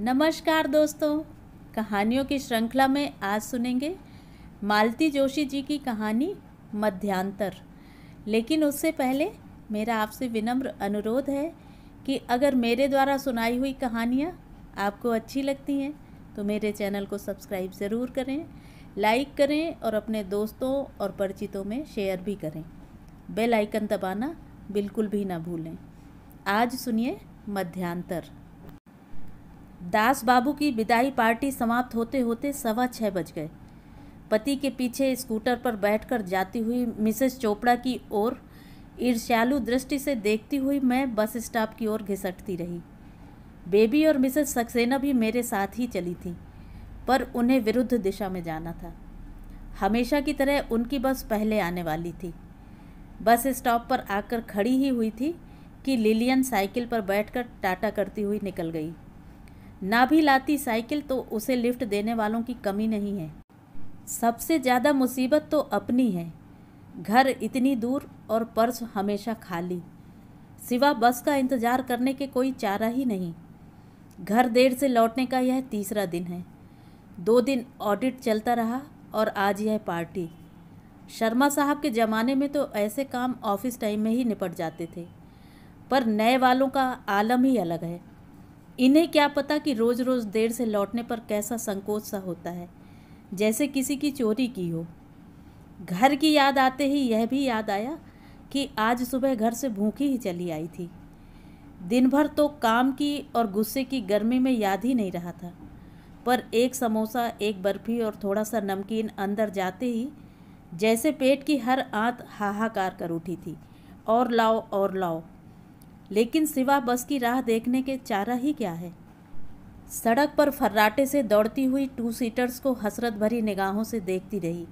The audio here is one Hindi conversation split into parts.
नमस्कार दोस्तों, कहानियों की श्रृंखला में आज सुनेंगे मालती जोशी जी की कहानी मध्यांतर। लेकिन उससे पहले मेरा आपसे विनम्र अनुरोध है कि अगर मेरे द्वारा सुनाई हुई कहानियाँ आपको अच्छी लगती हैं तो मेरे चैनल को सब्सक्राइब ज़रूर करें, लाइक करें और अपने दोस्तों और परिचितों में शेयर भी करें। बेल आइकन दबाना बिल्कुल भी ना भूलें। आज सुनिए मध्यांतर। दास बाबू की विदाई पार्टी समाप्त होते होते 6:15 बज गए। पति के पीछे स्कूटर पर बैठकर जाती हुई मिसेस चोपड़ा की ओर ईर्ष्यालु दृष्टि से देखती हुई मैं बस स्टॉप की ओर घिसटती रही। बेबी और मिसेस सक्सेना भी मेरे साथ ही चली थी, पर उन्हें विरुद्ध दिशा में जाना था। हमेशा की तरह उनकी बस पहले आने वाली थी। बस स्टॉप पर आकर खड़ी ही हुई थी कि लिलियन साइकिल पर बैठकर टाटा करती हुई निकल गई। ना भी लाती साइकिल तो उसे लिफ्ट देने वालों की कमी नहीं है। सबसे ज़्यादा मुसीबत तो अपनी है। घर इतनी दूर और पर्स हमेशा खाली, सिवा बस का इंतज़ार करने के कोई चारा ही नहीं। घर देर से लौटने का यह तीसरा दिन है। 2 दिन ऑडिट चलता रहा और आज यह पार्टी। शर्मा साहब के ज़माने में तो ऐसे काम ऑफिस टाइम में ही निपट जाते थे, पर नए वालों का आलम ही अलग है। इन्हें क्या पता कि रोज़ रोज़ देर से लौटने पर कैसा संकोच सा होता है, जैसे किसी की चोरी की हो। घर की याद आते ही यह भी याद आया कि आज सुबह घर से भूखी ही चली आई थी। दिन भर तो काम की और गुस्से की गर्मी में याद ही नहीं रहा था, पर एक समोसा, एक बर्फ़ी और थोड़ा सा नमकीन अंदर जाते ही जैसे पेट की हर आंत हाहाकार कर उठी थी, और लाओ और लाओ। लेकिन सिवा बस की राह देखने के चारा ही क्या है। सड़क पर फर्राटे से दौड़ती हुई 2 सीटर्स को हसरत भरी निगाहों से देखती रही।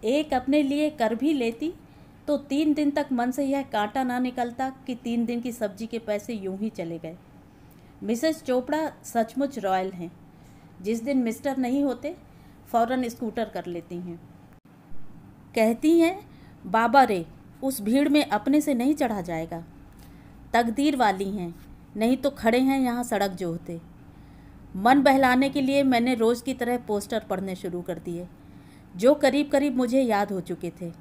एक अपने लिए कर भी लेती तो 3 दिन तक मन से यह कांटा ना निकलता कि 3 दिन की सब्जी के पैसे यूं ही चले गए। मिसेस चोपड़ा सचमुच रॉयल हैं। जिस दिन मिस्टर नहीं होते फ़ौरन स्कूटर कर लेती हैं। कहती हैं, बाबा रे, उस भीड़ में अपने से नहीं चढ़ा जाएगा। तकदीर वाली हैं, नहीं तो खड़े हैं यहाँ सड़क जोहते। मन बहलाने के लिए मैंने रोज़ की तरह पोस्टर पढ़ने शुरू कर दिए, जो करीब करीब मुझे याद हो चुके थे।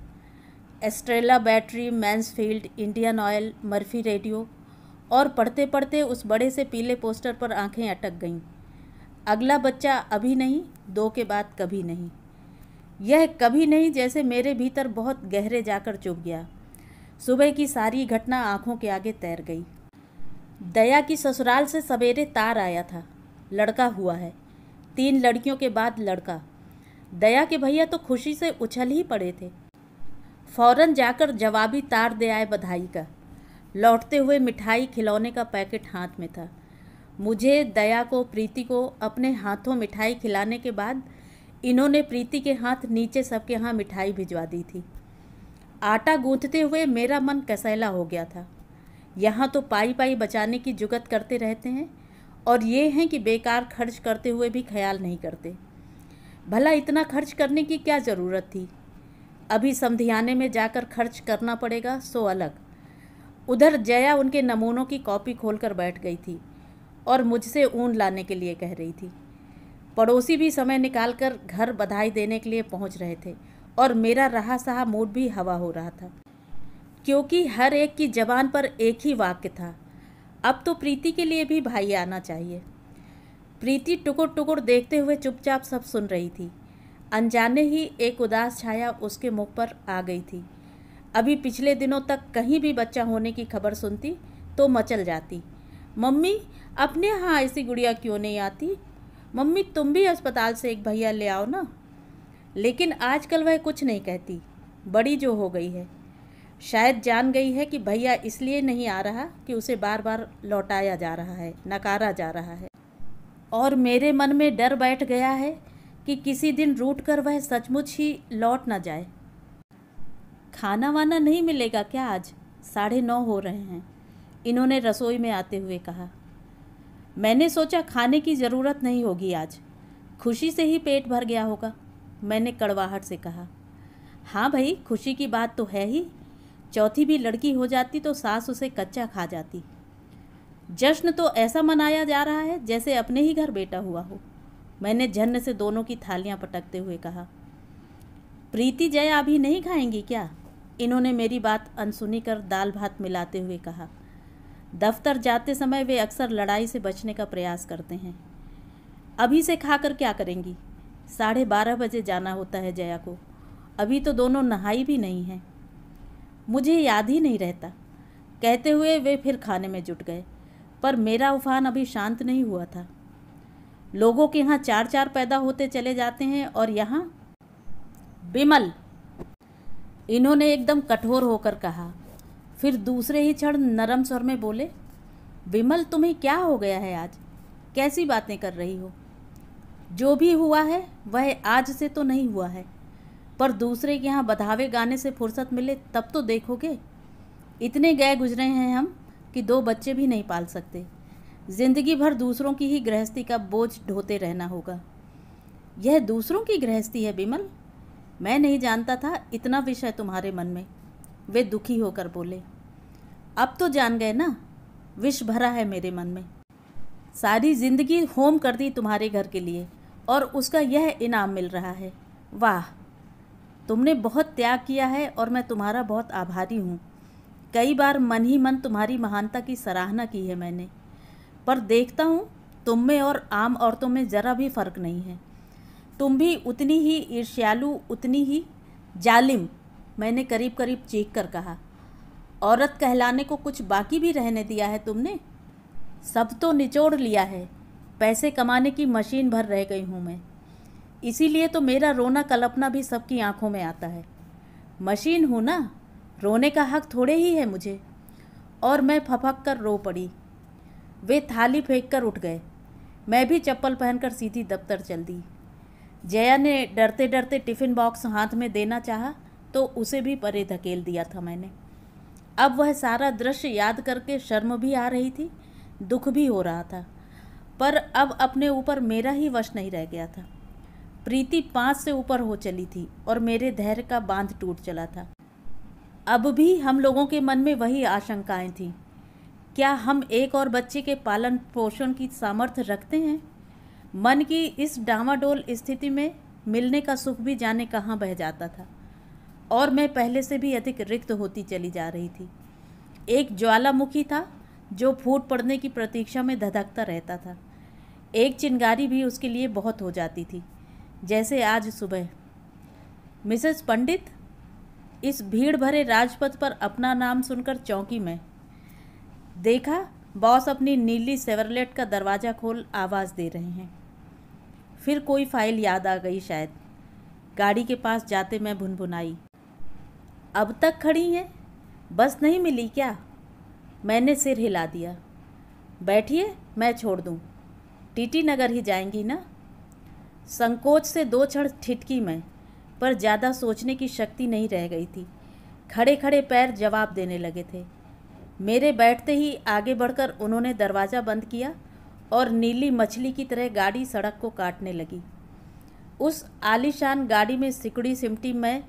Estrela battery, Mansfield, Indian oil, Murphy radio. और पढ़ते पढ़ते उस बड़े से पीले पोस्टर पर आंखें अटक गईं। अगला बच्चा अभी नहीं, 2 के बाद कभी नहीं। यह कभी नहीं जैसे मेरे भीतर बहुत गहरे जाकर चुभ गया। सुबह की सारी घटना आंखों के आगे तैर गई। दया की ससुराल से सवेरे तार आया था, लड़का हुआ है। 3 लड़कियों के बाद लड़का। दया के भैया तो खुशी से उछल ही पड़े थे। फौरन जाकर जवाबी तार दे आए बधाई का। लौटते हुए मिठाई, खिलौने का पैकेट हाथ में था। मुझे, दया को, प्रीति को अपने हाथों मिठाई खिलाने के बाद इन्होंने प्रीति के हाथ नीचे सबके यहाँ मिठाई भिजवा दी थी। आटा गूंथते हुए मेरा मन कसैला हो गया था। यहाँ तो पाई पाई बचाने की जुगत करते रहते हैं, और ये हैं कि बेकार खर्च करते हुए भी ख्याल नहीं करते। भला इतना खर्च करने की क्या ज़रूरत थी? अभी समधियाने में जाकर खर्च करना पड़ेगा सो अलग। उधर जया उनके नमूनों की कॉपी खोलकर बैठ गई थी और मुझसे ऊन लाने के लिए कह रही थी। पड़ोसी भी समय निकालकर घर बधाई देने के लिए पहुँच रहे थे, और मेरा रहा सहा मूड भी हवा हो रहा था, क्योंकि हर एक की ज़बान पर एक ही वाक्य था, अब तो प्रीति के लिए भी भाई आना चाहिए। प्रीति टुकुर टुकुर देखते हुए चुपचाप सब सुन रही थी। अनजाने ही एक उदास छाया उसके मुख पर आ गई थी। अभी पिछले दिनों तक कहीं भी बच्चा होने की खबर सुनती तो मचल जाती, मम्मी अपने यहाँ ऐसी गुड़िया क्यों नहीं आती? मम्मी तुम भी अस्पताल से एक भैया ले आओ ना। लेकिन आजकल वह कुछ नहीं कहती, बड़ी जो हो गई है। शायद जान गई है कि भैया इसलिए नहीं आ रहा कि उसे बार बार लौटाया जा रहा है, नकारा जा रहा है। और मेरे मन में डर बैठ गया है कि किसी दिन रूठ कर वह सचमुच ही लौट ना जाए। खाना वाना नहीं मिलेगा क्या आज? 9:30 हो रहे हैं, इन्होंने रसोई में आते हुए कहा। मैंने सोचा खाने की ज़रूरत नहीं होगी आज, खुशी से ही पेट भर गया होगा, मैंने कड़वाहट से कहा। हाँ भाई, खुशी की बात तो है ही। चौथी भी लड़की हो जाती तो सास उसे कच्चा खा जाती। जश्न तो ऐसा मनाया जा रहा है जैसे अपने ही घर बेटा हुआ हो, मैंने झन्न से दोनों की थालियां पटकते हुए कहा। प्रीति जया अभी नहीं खाएंगी क्या? इन्होंने मेरी बात अनसुनी कर दाल भात मिलाते हुए कहा। दफ्तर जाते समय वे अक्सर लड़ाई से बचने का प्रयास करते हैं। अभी से खाकर क्या करेंगी? 12:30 बजे जाना होता है जया को। अभी तो दोनों नहाई भी नहीं हैं। मुझे याद ही नहीं रहता, कहते हुए वे फिर खाने में जुट गए। पर मेरा उफान अभी शांत नहीं हुआ था। लोगों के यहाँ 4-4 पैदा होते चले जाते हैं और यहाँ बिमल, इन्होंने एकदम कठोर होकर कहा। फिर दूसरे ही क्षण नरम स्वर में बोले, विमल तुम्हें क्या हो गया है आज? कैसी बातें कर रही हो? जो भी हुआ है वह आज से तो नहीं हुआ है, पर दूसरे के यहाँ बधावे गाने से फुर्सत मिले तब तो देखोगे। इतने गए गुजरे हैं हम कि 2 बच्चे भी नहीं पाल सकते। जिंदगी भर दूसरों की ही गृहस्थी का बोझ ढोते रहना होगा। यह दूसरों की गृहस्थी है विमल? मैं नहीं जानता था इतना विषय तुम्हारे मन में, वे दुखी होकर बोले। अब तो जान गए ना, विष भरा है मेरे मन में। सारी जिंदगी होम कर दी तुम्हारे घर के लिए और उसका यह इनाम मिल रहा है। वाह, तुमने बहुत त्याग किया है और मैं तुम्हारा बहुत आभारी हूँ। कई बार मन ही मन तुम्हारी महानता की सराहना की है मैंने, पर देखता हूँ तुम में और आम औरतों में ज़रा भी फ़र्क नहीं है। तुम भी उतनी ही ईर्ष्यालु, उतनी ही जालिम, मैंने करीब करीब चीख कर कहा। औरत कहलाने को कुछ बाकी भी रहने दिया है तुमने? सब तो निचोड़ लिया है। पैसे कमाने की मशीन भर रह गई हूँ मैं, इसीलिए तो मेरा रोना कल्पना भी सबकी आंखों में आता है। मशीन हूँ ना, रोने का हक थोड़े ही है मुझे। और मैं फपक कर रो पड़ी। वे थाली फेंक कर उठ गए। मैं भी चप्पल पहनकर सीधी दफ्तर चल दी। जया ने डरते डरते टिफ़िन बॉक्स हाथ में देना चाहा तो उसे भी परे धकेल दिया था मैंने। अब वह सारा दृश्य याद करके शर्म भी आ रही थी, दुख भी हो रहा था, पर अब अपने ऊपर मेरा ही वश नहीं रह गया था। प्रीति 5 से ऊपर हो चली थी और मेरे धैर्य का बांध टूट चला था। अब भी हम लोगों के मन में वही आशंकाएं थीं। क्या हम एक और बच्चे के पालन पोषण की सामर्थ्य रखते हैं? मन की इस डामाडोल स्थिति में मिलने का सुख भी जाने कहाँ बह जाता था और मैं पहले से भी अधिक रिक्त होती चली जा रही थी। एक ज्वालामुखी था जो फूट पड़ने की प्रतीक्षा में धधकता रहता था। एक चिंगारी भी उसके लिए बहुत हो जाती थी, जैसे आज सुबह। मिसेस पंडित, इस भीड़ भरे राजपथ पर अपना नाम सुनकर चौंकी मैं। देखा, बॉस अपनी नीली सेवरलेट का दरवाज़ा खोल आवाज़ दे रहे हैं। फिर कोई फाइल याद आ गई शायद। गाड़ी के पास जाते मैं भुनभुनाई, अब तक खड़ी हैं, बस नहीं मिली क्या? मैंने सिर हिला दिया। बैठिए, मैं छोड़ दूँ। टीटी नगर ही जाएंगी ना? संकोच से 2 क्षण ठिठकी मैं, पर ज़्यादा सोचने की शक्ति नहीं रह गई थी। खड़े खड़े पैर जवाब देने लगे थे। मेरे बैठते ही आगे बढ़कर उन्होंने दरवाज़ा बंद किया और नीली मछली की तरह गाड़ी सड़क को काटने लगी। उस आलीशान गाड़ी में सिकुड़ी सिमटी मैं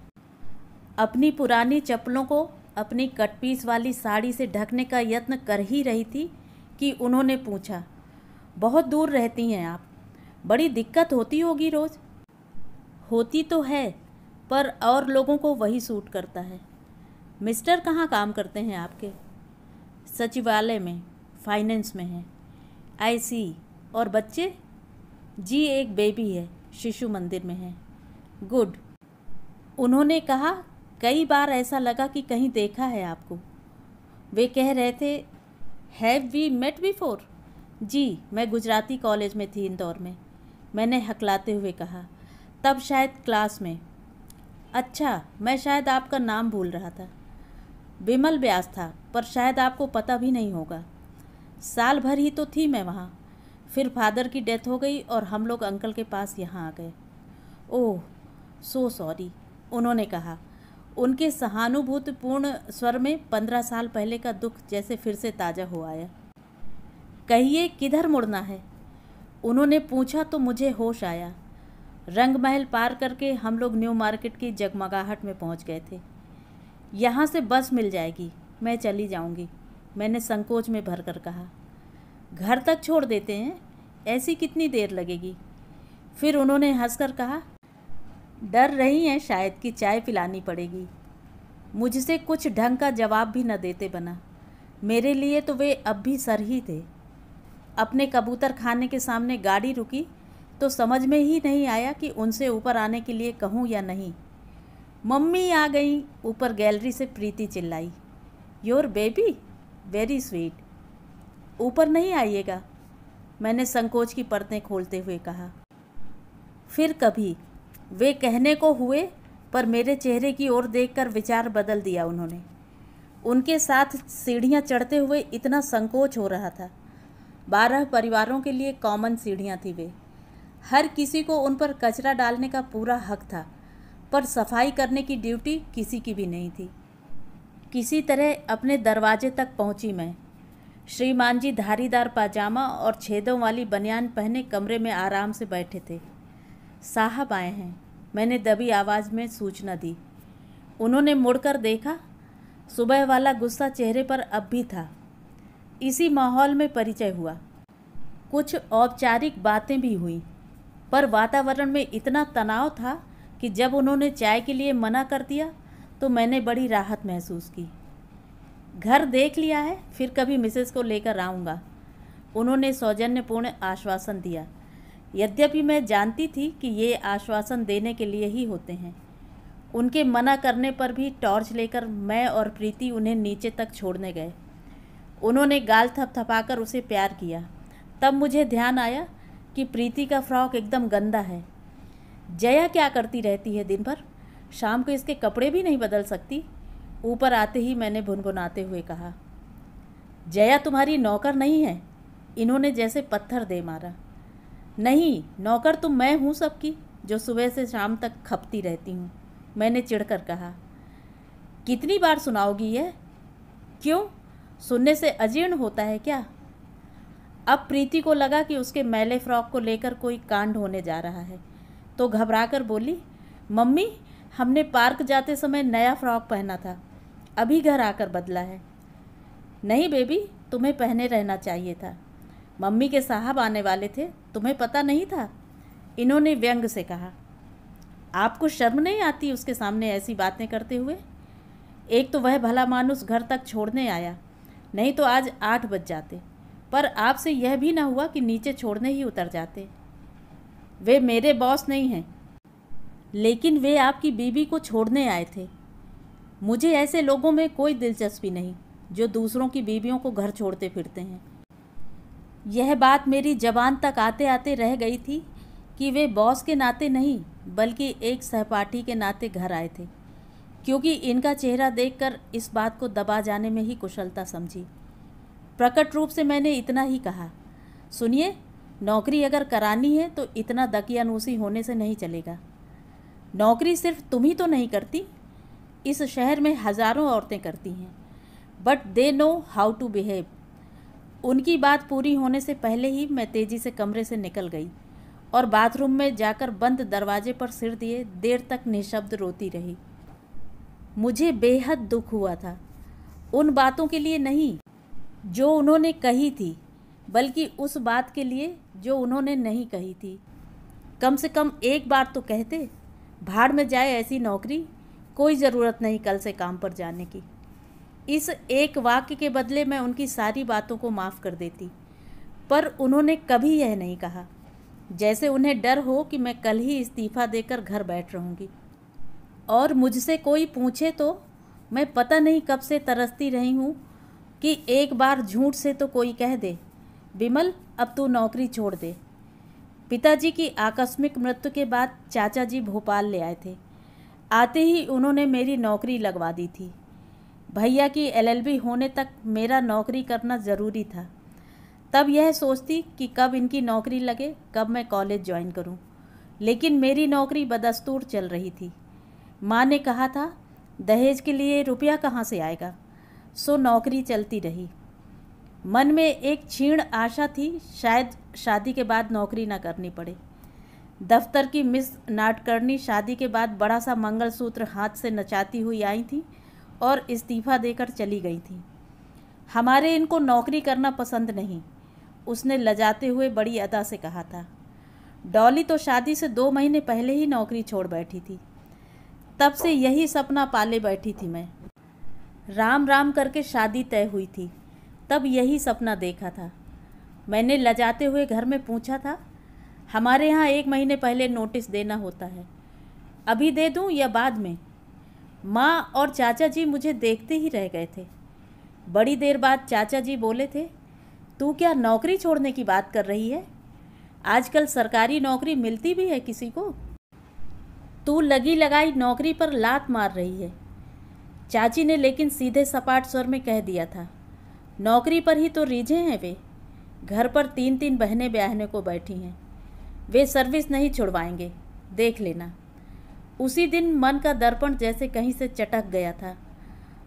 अपनी पुरानी चप्पलों को अपनी कटपीस वाली साड़ी से ढकने का यत्न कर ही रही थी कि उन्होंने पूछा, बहुत दूर रहती हैं आप, बड़ी दिक्कत होती होगी रोज़? होती तो है, पर और लोगों को वही सूट करता है। मिस्टर कहाँ काम करते हैं आपके? सचिवालय में, फाइनेंस में हैं। आई सी। और बच्चे? जी, एक बेबी है, शिशु मंदिर में है। गुड। उन्होंने कहा, कई बार ऐसा लगा कि कहीं देखा है आपको। वे कह रहे थे, हैव वी मेट बिफोर? जी, मैं गुजराती कॉलेज में थी इंदौर में, मैंने हकलाते हुए कहा। तब शायद क्लास में। अच्छा, मैं शायद आपका नाम भूल रहा था। विमल व्यास था, पर शायद आपको पता भी नहीं होगा। साल भर ही तो थी मैं वहाँ, फिर फादर की डेथ हो गई और हम लोग अंकल के पास यहाँ आ गए। ओह, सो सॉरी, उन्होंने कहा। उनके सहानुभूतिपूर्ण स्वर में 15 साल पहले का दुख जैसे फिर से ताज़ा हो आया। कहिए, किधर मुड़ना है? उन्होंने पूछा तो मुझे होश आया। रंग महल पार करके हम लोग न्यू मार्केट की जगमगाहट में पहुंच गए थे। यहाँ से बस मिल जाएगी, मैं चली जाऊंगी, मैंने संकोच में भरकर कहा। घर तक छोड़ देते हैं, ऐसी कितनी देर लगेगी? फिर उन्होंने हंसकर कहा, डर रही हैं शायद कि चाय पिलानी पड़ेगी। मुझसे कुछ ढंग का जवाब भी न देते बना। मेरे लिए तो वे अब भी सर ही थे। अपने कबूतर खाने के सामने गाड़ी रुकी तो समझ में ही नहीं आया कि उनसे ऊपर आने के लिए कहूँ या नहीं। मम्मी आ गई, ऊपर गैलरी से प्रीति चिल्लाई। Your baby, very sweet. ऊपर नहीं आइएगा, मैंने संकोच की परतें खोलते हुए कहा। फिर कभी, वे कहने को हुए, पर मेरे चेहरे की ओर देखकर विचार बदल दिया उन्होंने। उनके साथ सीढ़ियाँ चढ़ते हुए इतना संकोच हो रहा था। 12 परिवारों के लिए कॉमन सीढ़ियाँ थी वे। हर किसी को उन पर कचरा डालने का पूरा हक था, पर सफाई करने की ड्यूटी किसी की भी नहीं थी। किसी तरह अपने दरवाजे तक पहुंची मैं। श्रीमान जी धारीदार पाजामा और छेदों वाली बनियान पहने कमरे में आराम से बैठे थे। साहब आए हैं, मैंने दबी आवाज़ में सूचना दी। उन्होंने मुड़कर देखा। सुबह वाला गुस्सा चेहरे पर अब भी था। इसी माहौल में परिचय हुआ। कुछ औपचारिक बातें भी हुईं, पर वातावरण में इतना तनाव था कि जब उन्होंने चाय के लिए मना कर दिया तो मैंने बड़ी राहत महसूस की। घर देख लिया है, फिर कभी मिसेस को लेकर आऊँगा, उन्होंने सौजन्यपूर्ण आश्वासन दिया। यद्यपि मैं जानती थी कि ये आश्वासन देने के लिए ही होते हैं। उनके मना करने पर भी टॉर्च लेकर मैं और प्रीति उन्हें नीचे तक छोड़ने गए। उन्होंने गाल थपथपाकर उसे प्यार किया। तब मुझे ध्यान आया कि प्रीति का फ्रॉक एकदम गंदा है। जया क्या करती रहती है दिन भर? शाम को इसके कपड़े भी नहीं बदल सकती? ऊपर आते ही मैंने भुनभुनाते हुए कहा। जया तुम्हारी नौकर नहीं है, इन्होंने जैसे पत्थर दे मारा। नहीं, नौकर तो मैं हूँ सबकी, जो सुबह से शाम तक खपती रहती हूँ, मैंने चिढ़कर कहा। कितनी बार सुनाओगी यह? क्यों, सुनने से अजीर्ण होता है क्या? अब प्रीति को लगा कि उसके मैले फ्रॉक को लेकर कोई कांड होने जा रहा है, तो घबराकर बोली, मम्मी, हमने पार्क जाते समय नया फ्रॉक पहना था, अभी घर आकर बदला है। नहीं बेबी, तुम्हें पहने रहना चाहिए था। मम्मी के साहब आने वाले थे, तुम्हें पता नहीं था? इन्होंने व्यंग से कहा। आपको शर्म नहीं आती उसके सामने ऐसी बातें करते हुए? एक तो वह भला मानुस घर तक छोड़ने आया, नहीं तो आज 8 बज जाते, पर आपसे यह भी ना हुआ कि नीचे छोड़ने ही उतर जाते। वे मेरे बॉस नहीं हैं, लेकिन वे आपकी बीवी को छोड़ने आए थे। मुझे ऐसे लोगों में कोई दिलचस्पी नहीं जो दूसरों की बीवियों को घर छोड़ते फिरते हैं। यह बात मेरी जबान तक आते आते रह गई थी कि वे बॉस के नाते नहीं, बल्कि एक सहपाठी के नाते घर आए थे, क्योंकि इनका चेहरा देखकर इस बात को दबा जाने में ही कुशलता समझी। प्रकट रूप से मैंने इतना ही कहा, सुनिए, नौकरी अगर करानी है तो इतना दकियानूसी होने से नहीं चलेगा। नौकरी सिर्फ तुम ही तो नहीं करती, इस शहर में हज़ारों औरतें करती हैं, but they know how to behave. उनकी बात पूरी होने से पहले ही मैं तेज़ी से कमरे से निकल गई और बाथरूम में जाकर बंद दरवाजे पर सिर दिए देर तक निशब्द रोती रही। मुझे बेहद दुख हुआ था, उन बातों के लिए नहीं जो उन्होंने कही थी, बल्कि उस बात के लिए जो उन्होंने नहीं कही थी। कम से कम एक बार तो कहते, भाड़ में जाए ऐसी नौकरी, कोई ज़रूरत नहीं कल से काम पर जाने की। इस एक वाक्य के बदले मैं उनकी सारी बातों को माफ़ कर देती, पर उन्होंने कभी यह नहीं कहा, जैसे उन्हें डर हो कि मैं कल ही इस्तीफ़ा देकर घर बैठ रहूँगी। और मुझसे कोई पूछे तो मैं पता नहीं कब से तरसती रही हूँ कि एक बार झूठ से तो कोई कह दे, विमल अब तू नौकरी छोड़ दे। पिताजी की आकस्मिक मृत्यु के बाद चाचा जी भोपाल ले आए थे। आते ही उन्होंने मेरी नौकरी लगवा दी थी। भैया की LLB होने तक मेरा नौकरी करना ज़रूरी था। तब यह सोचती कि कब इनकी नौकरी लगे, कब मैं कॉलेज ज्वाइन करूं। लेकिन मेरी नौकरी बदस्तूर चल रही थी। माँ ने कहा था, दहेज के लिए रुपया कहाँ से आएगा, सो नौकरी चलती रही। मन में एक क्षीण आशा थी, शायद शादी के बाद नौकरी ना करनी पड़े। दफ्तर की मिस नाटकर्णी शादी के बाद बड़ा सा मंगलसूत्र हाथ से नचाती हुई आई थी और इस्तीफ़ा देकर चली गई थी। हमारे इनको नौकरी करना पसंद नहीं, उसने लजाते हुए बड़ी अदा से कहा था। डॉली तो शादी से 2 महीने पहले ही नौकरी छोड़ बैठी थी। तब से यही सपना पाले बैठी थी मैं। राम राम करके शादी तय हुई थी, तब यही सपना देखा था। मैंने लजाते हुए घर में पूछा था, हमारे यहाँ 1 महीने पहले नोटिस देना होता है, अभी दे दूँ या बाद में? माँ और चाचा जी मुझे देखते ही रह गए थे। बड़ी देर बाद चाचा जी बोले थे, तू क्या नौकरी छोड़ने की बात कर रही है? आजकल सरकारी नौकरी मिलती भी है किसी को? तू लगी लगाई नौकरी पर लात मार रही है। चाची ने लेकिन सीधे सपाट स्वर में कह दिया था, नौकरी पर ही तो रीझे हैं वे। घर पर 3 बहनें ब्याहने को बैठी हैं, वे सर्विस नहीं छुड़वाएंगे, देख लेना। उसी दिन मन का दर्पण जैसे कहीं से चटक गया था।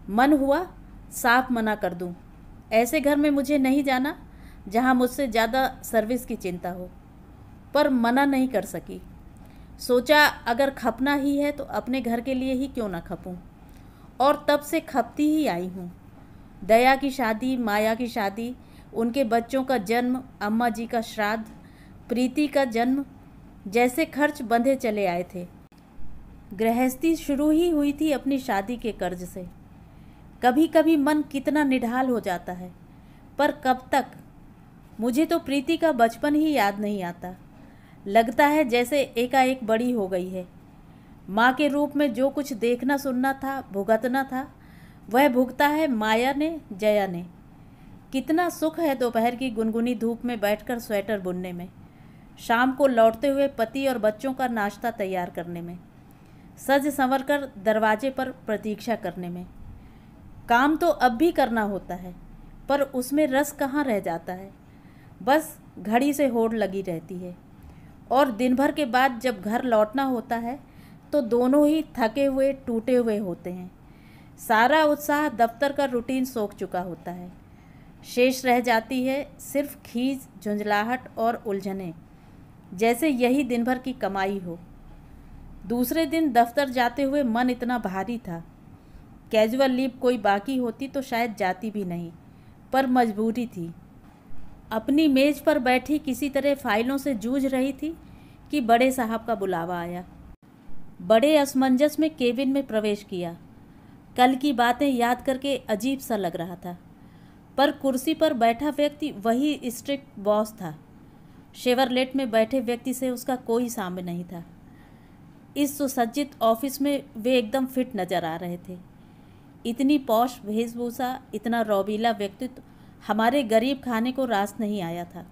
मन हुआ साफ मना कर दूं, ऐसे घर में मुझे नहीं जाना जहां मुझसे ज़्यादा सर्विस की चिंता हो, पर मना नहीं कर सकी। सोचा अगर खपना ही है तो अपने घर के लिए ही क्यों ना खपूं, और तब से खपती ही आई हूँ। दया की शादी, माया की शादी, उनके बच्चों का जन्म, अम्मा जी का श्राद्ध, प्रीति का जन्म, जैसे खर्च बंधे चले आए थे। गृहस्थी शुरू ही हुई थी अपनी शादी के कर्ज से। कभी कभी मन कितना निढाल हो जाता है, पर कब तक? मुझे तो प्रीति का बचपन ही याद नहीं आता। लगता है जैसे एकाएक बड़ी हो गई है। माँ के रूप में जो कुछ देखना सुनना था, भुगतना था, वह भुगता है माया ने, जया ने। कितना सुख है दोपहर की गुनगुनी धूप में बैठकर स्वेटर बुनने में, शाम को लौटते हुए पति और बच्चों का नाश्ता तैयार करने में, सज संवर कर दरवाजे पर प्रतीक्षा करने में। काम तो अब भी करना होता है, पर उसमें रस कहाँ रह जाता है। बस घड़ी से होड़ लगी रहती है, और दिन भर के बाद जब घर लौटना होता है तो दोनों ही थके हुए, टूटे हुए होते हैं। सारा उत्साह दफ्तर का रूटीन सोख चुका होता है। शेष रह जाती है सिर्फ खीज, झुंझलाहट और उलझनें, जैसे यही दिन भर की कमाई हो। दूसरे दिन दफ्तर जाते हुए मन इतना भारी था। कैजुअल लीव कोई बाकी होती तो शायद जाती भी नहीं, पर मजबूरी थी। अपनी मेज पर बैठी किसी तरह फाइलों से जूझ रही थी कि बड़े साहब का बुलावा आया। बड़े असमंजस में केबिन में प्रवेश किया। कल की बातें याद करके अजीब सा लग रहा था, पर कुर्सी पर बैठा व्यक्ति वही स्ट्रिक्ट बॉस था। शेवरलेट में बैठे व्यक्ति से उसका कोई साम्य नहीं था। इस सुसज्जित ऑफिस में वे एकदम फिट नजर आ रहे थे। इतनी पौश वेशभूषा, इतना रौबीला व्यक्तित्व हमारे गरीब खाने को रास नहीं आया था।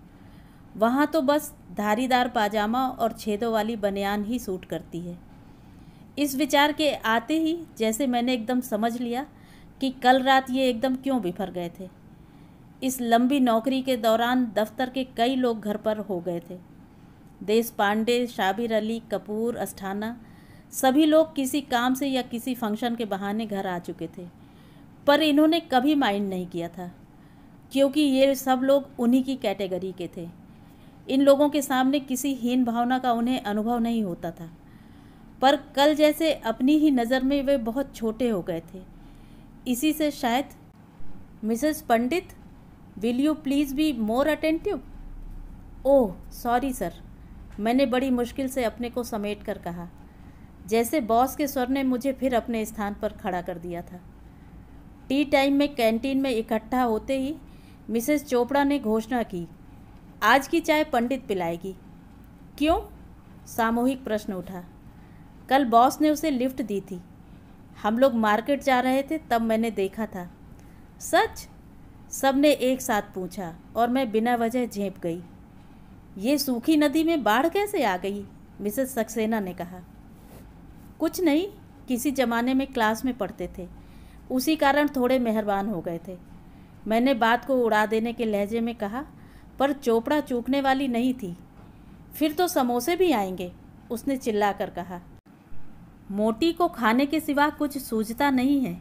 वहाँ तो बस धारीदार पाजामा और छेदों वाली बनियान ही सूट करती है। इस विचार के आते ही जैसे मैंने एकदम समझ लिया कि कल रात ये एकदम क्यों बिफर गए थे। इस लंबी नौकरी के दौरान दफ्तर के कई लोग घर पर हो गए थे। देश पांडे, शाबिर अली, कपूर, अस्थाना, सभी लोग किसी काम से या किसी फंक्शन के बहाने घर आ चुके थे, पर इन्होंने कभी माइंड नहीं किया था, क्योंकि ये सब लोग उन्हीं की कैटेगरी के थे। इन लोगों के सामने किसी हीन भावना का उन्हें अनुभव नहीं होता था। पर कल जैसे अपनी ही नज़र में वे बहुत छोटे हो गए थे। इसी से शायद, Mrs Pandit, will you please be more attentive? Oh sorry sir, मैंने बड़ी मुश्किल से अपने को समेट कर कहा, जैसे बॉस के स्वर ने मुझे फिर अपने स्थान पर खड़ा कर दिया था। टी टाइम में कैंटीन में इकट्ठा होते ही मिसेस चोपड़ा ने घोषणा की, आज की चाय पंडित पिलाएगी। क्यों? सामूहिक प्रश्न उठा। कल बॉस ने उसे लिफ्ट दी थी। हम लोग मार्केट जा रहे थे, तब मैंने देखा था। सच? सब ने एक साथ पूछा और मैं बिना वजह झेंप गई। ये सूखी नदी में बाढ़ कैसे आ गई? मिसेस सक्सेना ने कहा। कुछ नहीं, किसी ज़माने में क्लास में पढ़ते थे, उसी कारण थोड़े मेहरबान हो गए थे। मैंने बात को उड़ा देने के लहजे में कहा, पर चोपड़ा चूकने वाली नहीं थी। फिर तो समोसे भी आएंगे, उसने चिल्लाकर कहा। मोटी को खाने के सिवा कुछ सूझता नहीं है,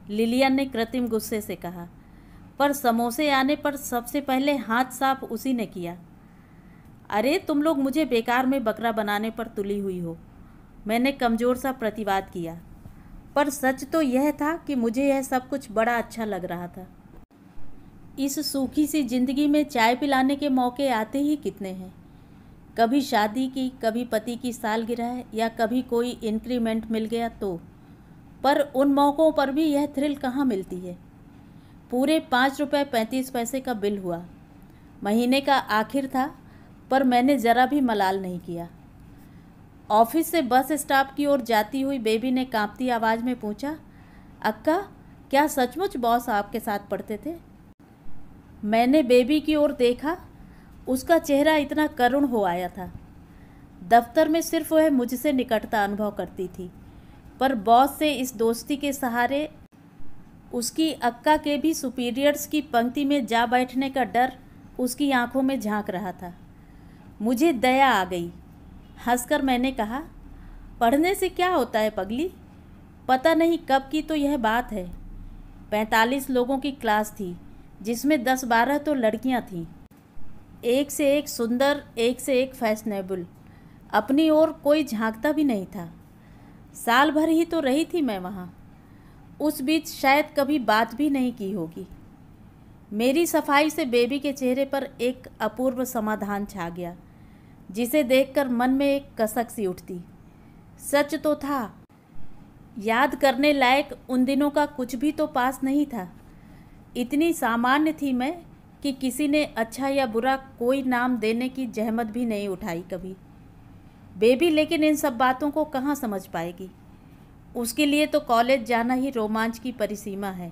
लिलियन ने कृत्रिम गुस्से से कहा। पर समोसे आने पर सबसे पहले हाथ साफ उसी ने किया। अरे तुम लोग मुझे बेकार में बकरा बनाने पर तुली हुई हो, मैंने कमज़ोर सा प्रतिवाद किया। पर सच तो यह था कि मुझे यह सब कुछ बड़ा अच्छा लग रहा था। इस सूखी सी जिंदगी में चाय पिलाने के मौके आते ही कितने हैं। कभी शादी की, कभी पति की सालगिरह, या कभी कोई इंक्रीमेंट मिल गया तो। पर उन मौक़ों पर भी यह थ्रिल कहाँ मिलती है। पूरे 5 रुपये 35 पैसे का बिल हुआ। महीने का आखिर था, पर मैंने ज़रा भी मलाल नहीं किया। ऑफिस से बस स्टॉप की ओर जाती हुई बेबी ने कांपती आवाज़ में पूछा, अक्का, क्या सचमुच बॉस आपके साथ पढ़ते थे? मैंने बेबी की ओर देखा। उसका चेहरा इतना करुण हो आया था। दफ्तर में सिर्फ वह मुझसे निकटता अनुभव करती थी, पर बॉस से इस दोस्ती के सहारे उसकी अक्का के भी सुपीरियर्स की पंक्ति में जा बैठने का डर उसकी आंखों में झांक रहा था। मुझे दया आ गई। हंसकर मैंने कहा, पढ़ने से क्या होता है पगली? पता नहीं कब की तो यह बात है। 45 लोगों की क्लास थी, जिसमें 10-12 तो लड़कियां थीं। एक से एक सुंदर, एक से एक फैशनेबल। अपनी ओर कोई झांकता भी नहीं था। साल भर ही तो रही थी मैं वहाँ। उस बीच शायद कभी बात भी नहीं की होगी। मेरी सफाई से बेबी के चेहरे पर एक अपूर्व समाधान छा गया, जिसे देखकर मन में एक कसक सी उठती। सच तो था, याद करने लायक उन दिनों का कुछ भी तो पास नहीं था। इतनी सामान्य थी मैं कि किसी ने अच्छा या बुरा कोई नाम देने की जहमत भी नहीं उठाई कभी। बेबी लेकिन इन सब बातों को कहाँ समझ पाएगी। उसके लिए तो कॉलेज जाना ही रोमांच की परिसीमा है।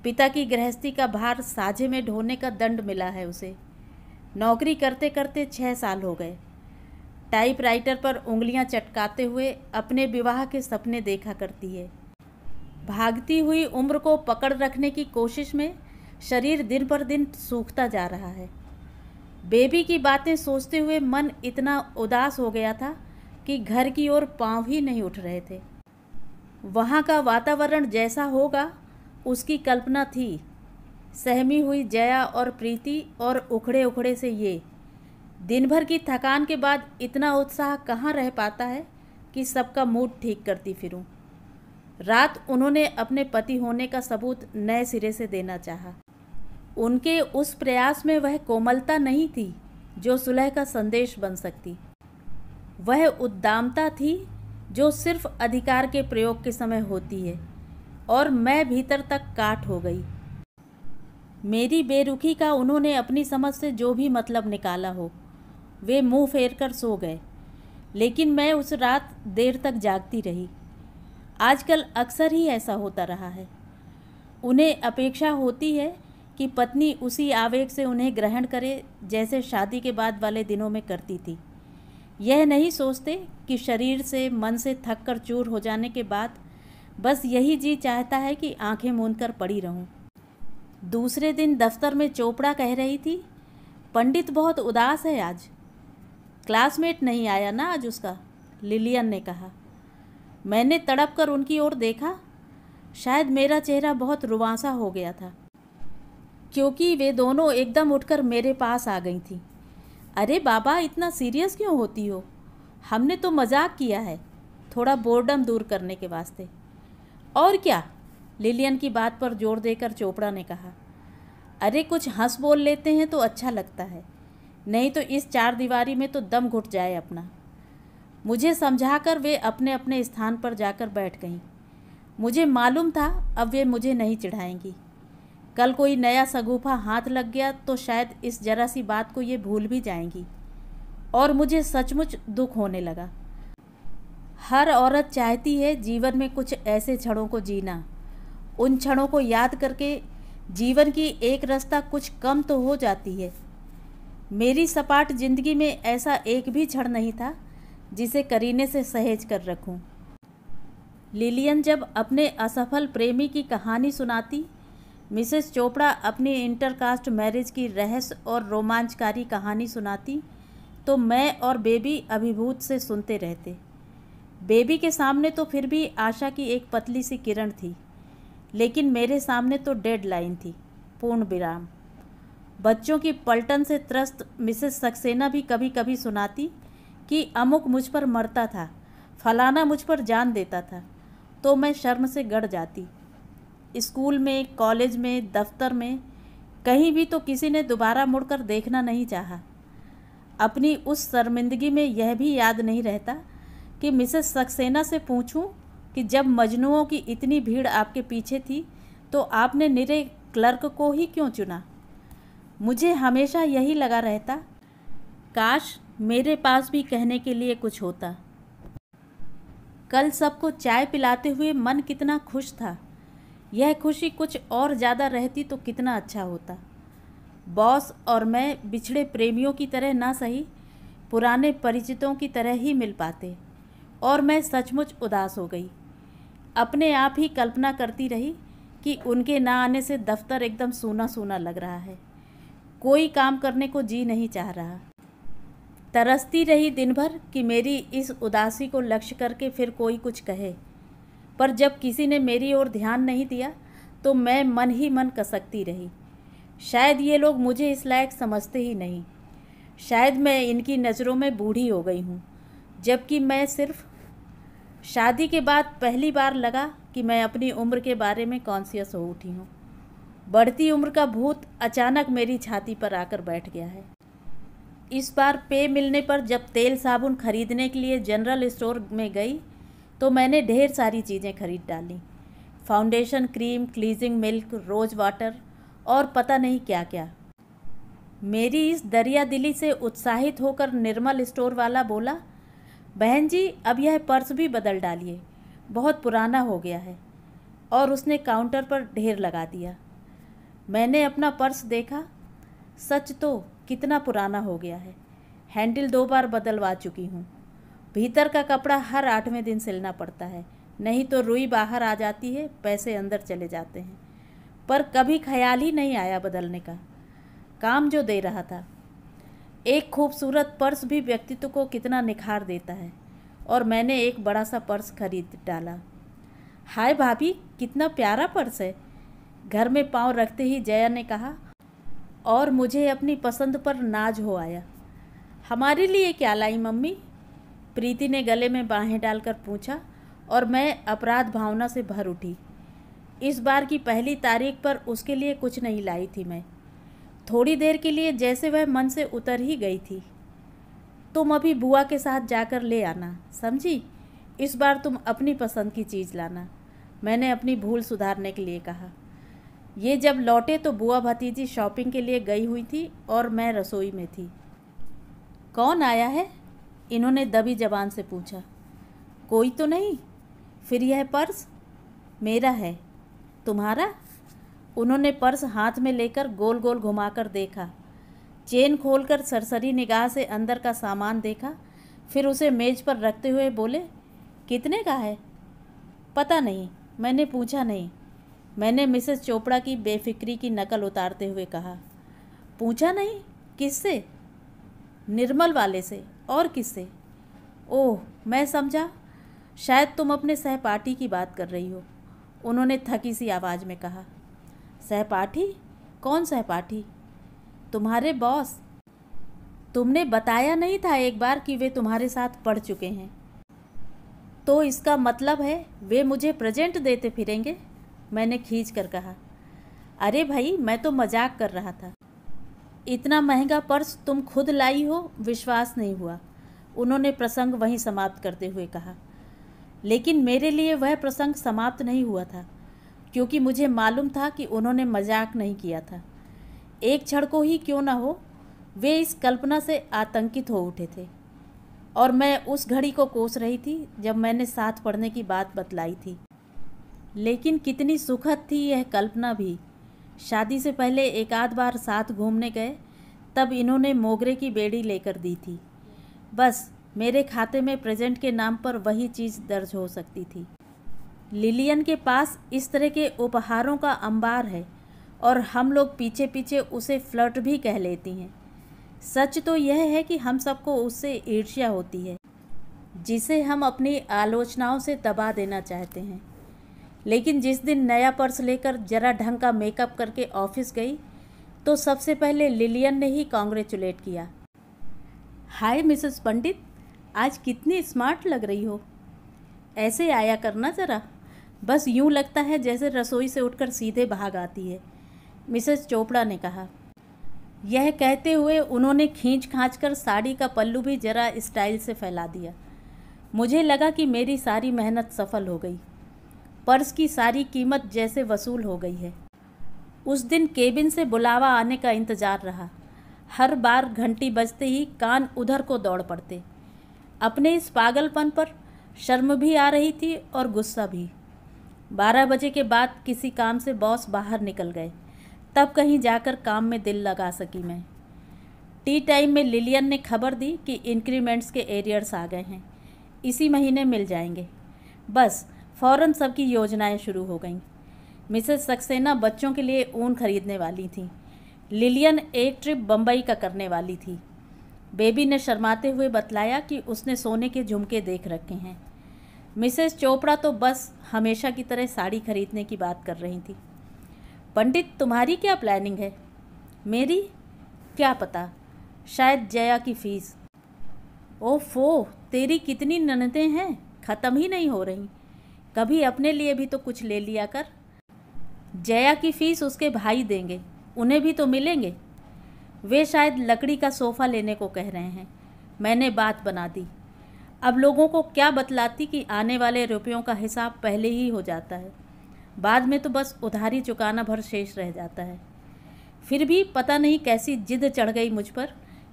पिता की गृहस्थी का भार साझे में ढोने का दंड मिला है उसे। नौकरी करते करते 6 साल हो गए। टाइपराइटर पर उंगलियां चटकाते हुए अपने विवाह के सपने देखा करती है। भागती हुई उम्र को पकड़ रखने की कोशिश में शरीर दिन पर दिन सूखता जा रहा है। बेबी की बातें सोचते हुए मन इतना उदास हो गया था कि घर की ओर पांव ही नहीं उठ रहे थे। वहाँ का वातावरण जैसा होगा उसकी कल्पना थी। सहमी हुई जया और प्रीति और उखड़े उखड़े से ये। दिन भर की थकान के बाद इतना उत्साह कहाँ रह पाता है कि सबका मूड ठीक करती फिरूं। रात उन्होंने अपने पति होने का सबूत नए सिरे से देना चाहा। उनके उस प्रयास में वह कोमलता नहीं थी जो सुलह का संदेश बन सकती। वह उद्दामता थी जो सिर्फ अधिकार के प्रयोग के समय होती है, और मैं भीतर तक काट हो गई। मेरी बेरुखी का उन्होंने अपनी समझ से जो भी मतलब निकाला हो, वे मुंह फेर कर सो गए। लेकिन मैं उस रात देर तक जागती रही। आजकल अक्सर ही ऐसा होता रहा है। उन्हें अपेक्षा होती है कि पत्नी उसी आवेग से उन्हें ग्रहण करे जैसे शादी के बाद वाले दिनों में करती थी। यह नहीं सोचते कि शरीर से, मन से थक कर चूर हो जाने के बाद बस यही जी चाहता है कि आंखें मूंद कर पड़ी रहूं। दूसरे दिन दफ्तर में चोपड़ा कह रही थी, पंडित बहुत उदास है आज। क्लासमेट नहीं आया ना आज उसका, लिलियन ने कहा। मैंने तड़प कर उनकी ओर देखा। शायद मेरा चेहरा बहुत रुआंसा हो गया था, क्योंकि वे दोनों एकदम उठकर मेरे पास आ गई थीं। अरे बाबा, इतना सीरियस क्यों होती हो? हमने तो मजाक किया है, थोड़ा बोर्डम दूर करने के वास्ते। और क्या? लिलियन की बात पर जोर देकर चोपड़ा ने कहा। अरे कुछ हंस बोल लेते हैं तो अच्छा लगता है, नहीं तो इस 4 दीवारी में तो दम घुट जाए अपना। मुझे समझाकर वे अपने अपने स्थान पर जाकर बैठ गईं। मुझे मालूम था अब वे मुझे नहीं चिढ़ाएंगी। कल कोई नया सगुफा हाथ लग गया तो शायद इस जरा सी बात को ये भूल भी जाएंगी। और मुझे सचमुच दुख होने लगा। हर औरत चाहती है जीवन में कुछ ऐसे क्षणों को जीना। उन क्षणों को याद करके जीवन की एक रास्ता कुछ कम तो हो जाती है। मेरी सपाट जिंदगी में ऐसा एक भी क्षण नहीं था जिसे करीने से सहेज कर रखूं। लिलियन जब अपने असफल प्रेमी की कहानी सुनाती, मिसेस चोपड़ा अपनी इंटरकास्ट मैरिज की रहस्य और रोमांचकारी कहानी सुनाती, तो मैं और बेबी अभिभूत से सुनते रहते। बेबी के सामने तो फिर भी आशा की एक पतली सी किरण थी, लेकिन मेरे सामने तो डेडलाइन थी, पूर्ण विराम। बच्चों की पलटन से त्रस्त मिसेस सक्सेना भी कभी कभी सुनाती कि अमुक मुझ पर मरता था, फलाना मुझ पर जान देता था, तो मैं शर्म से गड़ जाती। स्कूल में, कॉलेज में, दफ्तर में कहीं भी तो किसी ने दोबारा मुड़कर देखना नहीं चाहा। अपनी उस शर्मिंदगी में यह भी याद नहीं रहता कि मिसेस सक्सेना से पूछूं कि जब मजनुओं की इतनी भीड़ आपके पीछे थी तो आपने निरे क्लर्क को ही क्यों चुना। मुझे हमेशा यही लगा रहता, काश मेरे पास भी कहने के लिए कुछ होता। कल सबको चाय पिलाते हुए मन कितना खुश था। यह खुशी कुछ और ज़्यादा रहती तो कितना अच्छा होता। बॉस और मैं बिछड़े प्रेमियों की तरह ना सही, पुराने परिचितों की तरह ही मिल पाते। और मैं सचमुच उदास हो गई। अपने आप ही कल्पना करती रही कि उनके ना आने से दफ्तर एकदम सूना सूना लग रहा है। कोई काम करने को जी नहीं चाह रहा। तरसती रही दिन भर कि मेरी इस उदासी को लक्ष्य करके फिर कोई कुछ कहे, पर जब किसी ने मेरी ओर ध्यान नहीं दिया तो मैं मन ही मन कसकती रही। शायद ये लोग मुझे इस लायक समझते ही नहीं। शायद मैं इनकी नज़रों में बूढ़ी हो गई हूँ, जबकि मैं सिर्फ शादी के बाद पहली बार लगा कि मैं अपनी उम्र के बारे में कॉन्शियस हो उठी हूँ। बढ़ती उम्र का भूत अचानक मेरी छाती पर आकर बैठ गया है। इस बार पे मिलने पर जब तेल साबुन खरीदने के लिए जनरल स्टोर में गई तो मैंने ढेर सारी चीज़ें खरीद डाली। Foundation, cream, cleansing milk, rose water और पता नहीं क्या क्या। मेरी इस दरिया दिली से उत्साहित होकर निर्मल स्टोर वाला बोला, बहन जी अब यह पर्स भी बदल डालिए, बहुत पुराना हो गया है। और उसने काउंटर पर ढेर लगा दिया। मैंने अपना पर्स देखा। सच तो कितना पुराना हो गया है। हैंडल 2 बार बदलवा चुकी हूँ। भीतर का कपड़ा हर 8वें दिन सिलना पड़ता है, नहीं तो रुई बाहर आ जाती है, पैसे अंदर चले जाते हैं। पर कभी ख्याल ही नहीं आया बदलने का। काम जो दे रहा था। एक खूबसूरत पर्स भी व्यक्तित्व को कितना निखार देता है। और मैंने एक बड़ा सा पर्स खरीद डाला। हाय भाभी, कितना प्यारा पर्स है, घर में पाँव रखते ही जया ने कहा। और मुझे अपनी पसंद पर नाज हो आया। हमारे लिए क्या लाई मम्मी? प्रीति ने गले में बाहें डालकर पूछा और मैं अपराध भावना से भर उठी। इस बार की पहली तारीख पर उसके लिए कुछ नहीं लाई थी मैं। थोड़ी देर के लिए जैसे वह मन से उतर ही गई थी। तुम अभी बुआ के साथ जाकर ले आना, समझी? इस बार तुम अपनी पसंद की चीज़ लाना, मैंने अपनी भूल सुधारने के लिए कहा। ये जब लौटे तो बुआ भतीजी शॉपिंग के लिए गई हुई थी और मैं रसोई में थी। कौन आया है? इन्होंने दबी जबान से पूछा। कोई तो नहीं। फिर यह पर्स मेरा है, तुम्हारा? उन्होंने पर्स हाथ में लेकर गोल गोल घुमाकर देखा। चेन खोलकर सरसरी निगाह से अंदर का सामान देखा, फिर उसे मेज पर रखते हुए बोले, कितने का है? पता नहीं, मैंने पूछा नहीं, मैंने मिसेस चोपड़ा की बेफिक्री की नकल उतारते हुए कहा। पूछा नहीं? किससे? निर्मल वाले से। और किससे? ओह, मैं समझा, शायद तुम अपने सहपाठी की बात कर रही हो, उन्होंने थकी सी आवाज़ में कहा। सहपाठी? कौन सहपाठी? तुम्हारे बॉस। तुमने बताया नहीं था एक बार कि वे तुम्हारे साथ पढ़ चुके हैं? तो इसका मतलब है वे मुझे प्रेजेंट देते फिरेंगे? मैंने खींच कर कहा। अरे भाई, मैं तो मजाक कर रहा था। इतना महंगा पर्स तुम खुद लाई हो, विश्वास नहीं हुआ, उन्होंने प्रसंग वहीं समाप्त करते हुए कहा। लेकिन मेरे लिए वह प्रसंग समाप्त नहीं हुआ था, क्योंकि मुझे मालूम था कि उन्होंने मजाक नहीं किया था। एक क्षण को ही क्यों न हो, वे इस कल्पना से आतंकित हो उठे थे। और मैं उस घड़ी को कोस रही थी जब मैंने साथ पढ़ने की बात बतलाई थी। लेकिन कितनी सुखद थी यह कल्पना भी। शादी से पहले एक आध बार साथ घूमने गए, तब इन्होंने मोगरे की बेड़ी लेकर दी थी। बस मेरे खाते में प्रेजेंट के नाम पर वही चीज़ दर्ज हो सकती थी। लिलियन के पास इस तरह के उपहारों का अंबार है और हम लोग पीछे पीछे उसे फ्लर्ट भी कह लेती हैं। सच तो यह है कि हम सबको उससे ईर्ष्या होती है, जिसे हम अपनी आलोचनाओं से दबा देना चाहते हैं। लेकिन जिस दिन नया पर्स लेकर जरा ढंग का मेकअप करके ऑफिस गई तो सबसे पहले लिलियन ने ही कॉन्ग्रेचुलेट किया। हाय मिसेस पंडित, आज कितनी स्मार्ट लग रही हो। ऐसे आया करना ज़रा, बस यूँ लगता है जैसे रसोई से उठकर सीधे भाग आती है। मिसेस चोपड़ा ने कहा। यह कहते हुए उन्होंने खींच खांच कर साड़ी का पल्लू भी जरा स्टाइल से फैला दिया। मुझे लगा कि मेरी सारी मेहनत सफल हो गई। पर्स की सारी कीमत जैसे वसूल हो गई है। उस दिन केबिन से बुलावा आने का इंतज़ार रहा। हर बार घंटी बजते ही कान उधर को दौड़ पड़ते। अपने इस पागलपन पर शर्म भी आ रही थी और गुस्सा भी। 12 बजे के बाद किसी काम से बॉस बाहर निकल गए, तब कहीं जाकर काम में दिल लगा सकी मैं। टी टाइम में लिलियन ने खबर दी कि इंक्रीमेंट्स के एरियर्स आ गए हैं, इसी महीने मिल जाएंगे। बस फ़ौरन सबकी योजनाएं शुरू हो गईं। मिसेस सक्सेना बच्चों के लिए ऊन खरीदने वाली थी। लिलियन एक ट्रिप बम्बई का करने वाली थी। बेबी ने शर्माते हुए बतलाया कि उसने सोने के झुमके देख रखे हैं। मिसेस चोपड़ा तो बस हमेशा की तरह साड़ी खरीदने की बात कर रही थी। पंडित, तुम्हारी क्या प्लानिंग है? मेरी क्या पता, शायद जया की फ़ीस। ओफो, तेरी कितनी ननदें हैं, ख़त्म ही नहीं हो रही। कभी अपने लिए भी तो कुछ ले लिया कर। जया की फ़ीस उसके भाई देंगे, उन्हें भी तो मिलेंगे। वे शायद लकड़ी का सोफ़ा लेने को कह रहे हैं। मैंने बात बना दी। अब लोगों को क्या बतलाती कि आने वाले रुपयों का हिसाब पहले ही हो जाता है, बाद में तो बस उधारी चुकाना भर शेष रह जाता है। फिर भी पता नहीं कैसी जिद चढ़ गई मुझ पर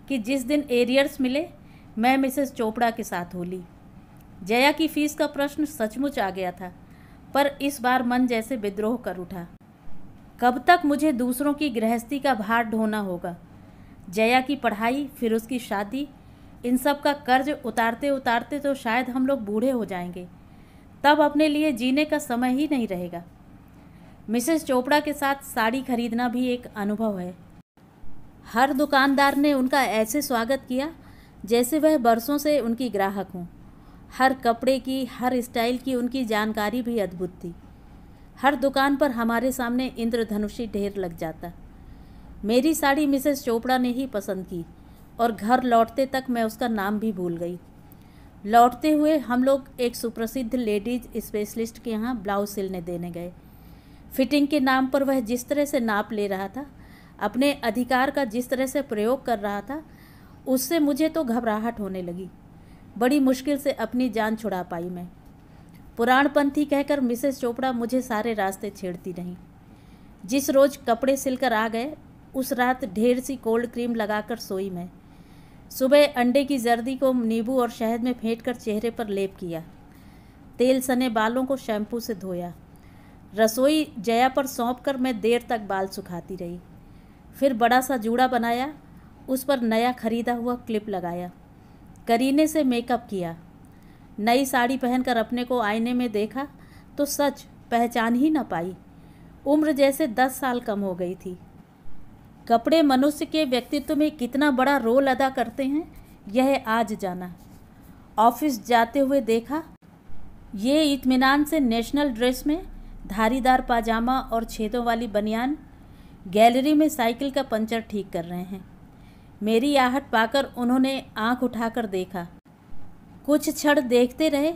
कि जिस दिन एरियर्स मिले मैं मिसेस चोपड़ा के साथ हो ली। जया की फ़ीस का प्रश्न सचमुच आ गया था, पर इस बार मन जैसे विद्रोह कर उठा। कब तक मुझे दूसरों की गृहस्थी का भार ढोना होगा? जया की पढ़ाई, फिर उसकी शादी, इन सब का कर्ज उतारते उतारते तो शायद हम लोग बूढ़े हो जाएंगे। तब अपने लिए जीने का समय ही नहीं रहेगा। मिसेस चोपड़ा के साथ साड़ी खरीदना भी एक अनुभव है। हर दुकानदार ने उनका ऐसे स्वागत किया जैसे वह बरसों से उनकी ग्राहक हों। हर कपड़े की, हर स्टाइल की उनकी जानकारी भी अद्भुत थी। हर दुकान पर हमारे सामने इंद्रधनुषी ढेर लग जाता। मेरी साड़ी मिसेस चोपड़ा ने ही पसंद की और घर लौटते तक मैं उसका नाम भी भूल गई। लौटते हुए हम लोग एक सुप्रसिद्ध लेडीज स्पेशलिस्ट के यहाँ ब्लाउज सिलने देने गए। फिटिंग के नाम पर वह जिस तरह से नाप ले रहा था, अपने अधिकार का जिस तरह से प्रयोग कर रहा था, उससे मुझे तो घबराहट होने लगी। बड़ी मुश्किल से अपनी जान छुड़ा पाई मैं। पुराणपंथी कहकर मिसेस चोपड़ा मुझे सारे रास्ते छेड़ती रहीं। जिस रोज़ कपड़े सिलकर आ गए, उस रात ढेर सी कोल्ड क्रीम लगाकर सोई मैं। सुबह अंडे की जर्दी को नींबू और शहद में फेंटकर चेहरे पर लेप किया। तेल सने बालों को शैम्पू से धोया। रसोई जया पर सौंपकर मैं देर तक बाल सुखाती रही। फिर बड़ा सा जूड़ा बनाया, उस पर नया खरीदा हुआ क्लिप लगाया। करीने से मेकअप किया। नई साड़ी पहनकर अपने को आईने में देखा तो सच पहचान ही न पाई। उम्र जैसे 10 साल कम हो गई थी। कपड़े मनुष्य के व्यक्तित्व में कितना बड़ा रोल अदा करते हैं, यह आज जाना। ऑफिस जाते हुए देखा, ये इत्मीनान से नेशनल ड्रेस में, धारीदार पाजामा और छेदों वाली बनियान, गैलरी में साइकिल का पंचर ठीक कर रहे हैं। मेरी आहट पाकर उन्होंने आंख उठाकर देखा। कुछ क्षण देखते रहे,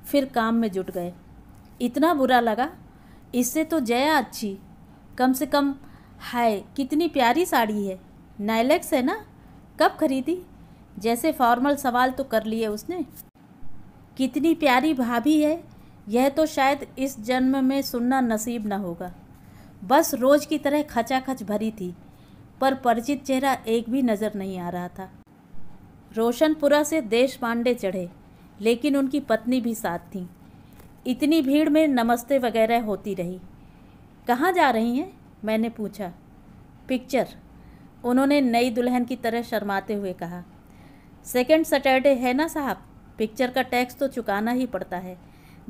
फिर काम में जुट गए। इतना बुरा लगा, इससे तो जया अच्छी, कम से कम। हाय, कितनी प्यारी साड़ी है, नाइलेक्स है ना? कब खरीदी? जैसे फॉर्मल सवाल तो कर लिए उसने। कितनी प्यारी भाभी है, यह तो शायद इस जन्म में सुनना नसीब न होगा। बस रोज़ की तरह खचाखच भरी थी, पर परिचित चेहरा एक भी नज़र नहीं आ रहा था। रोशनपुरा से देश पांडे चढ़े, लेकिन उनकी पत्नी भी साथ थी। इतनी भीड़ में नमस्ते वगैरह होती रही। कहाँ जा रही हैं? मैंने पूछा। पिक्चर, उन्होंने नई दुल्हन की तरह शर्माते हुए कहा। सेकंड सैटरडे है ना साहब, पिक्चर का टैक्स तो चुकाना ही पड़ता है,